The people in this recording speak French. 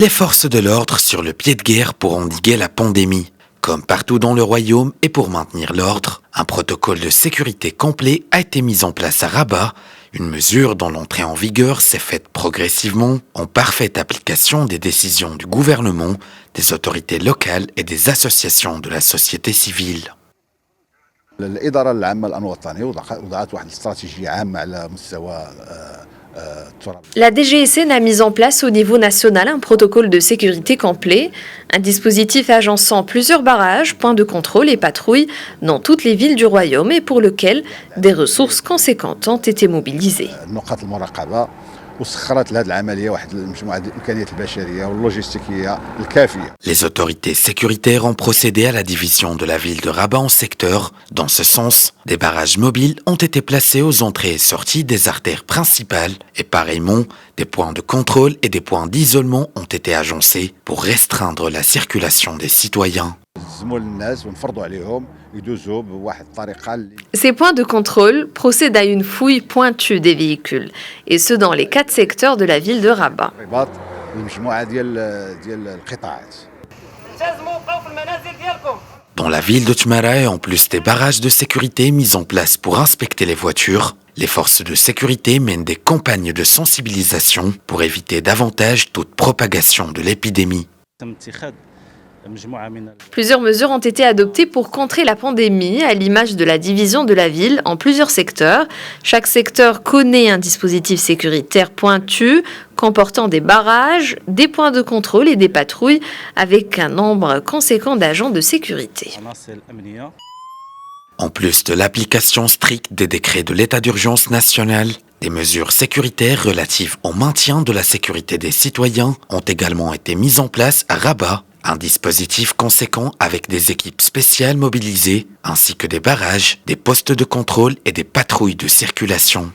Les forces de l'ordre sur le pied de guerre pour endiguer la pandémie. Comme partout dans le royaume et pour maintenir l'ordre, un protocole de sécurité complet a été mis en place à Rabat, une mesure dont l'entrée en vigueur s'est faite progressivement en parfaite application des décisions du gouvernement, des autorités locales et des associations de la société civile. الإدارة العامة للأمن الوطني وضعت واحد الاستراتيجية عامة على مستوى التراب. La DGSN a mis en place au niveau national un protocole de sécurité complet, un dispositif agençant plusieurs barrages, points de contrôle et patrouilles dans toutes les villes du royaume et pour lequel des ressources conséquentes ont été mobilisées. نقاط المراقبة وسخرت لهذه العملية واحد المجموعة ديال الإمكانيات البشرية واللوجستيكية الكافية. Les autorités sécuritaires ont procédé à la division de la ville de Rabat en secteurs. Dans ce sens, des barrages mobiles ont été placés aux entrées et sorties des artères principales et pareillement, des points de contrôle et des points d'isolement ont été agencés pour restreindre la circulation des citoyens. نلزموا الناس ونفرضوا عليهم يدوزوا بواحد الطريقة اللي Ces points de contrôle procèdent à une fouille pointue des véhicules, et ce dans les 4 secteurs de la ville de Rabat. رباط المجموعة ديال القطاعات. Dans la ville de Tmara et en plus des barrages de sécurité mis en place pour inspecter les voitures, les forces de sécurité mènent des campagnes de sensibilisation pour éviter davantage toute propagation de l'épidémie. Plusieurs mesures ont été adoptées pour contrer la pandémie, à l'image de la division de la ville en plusieurs secteurs. Chaque secteur connaît un dispositif sécuritaire pointu, comportant des barrages, des points de contrôle et des patrouilles, avec un nombre conséquent d'agents de sécurité. En plus de l'application stricte des décrets de l'état d'urgence national, des mesures sécuritaires relatives au maintien de la sécurité des citoyens ont également été mises en place à Rabat. Un dispositif conséquent avec des équipes spéciales mobilisées, ainsi que des barrages, des postes de contrôle et des patrouilles de circulation.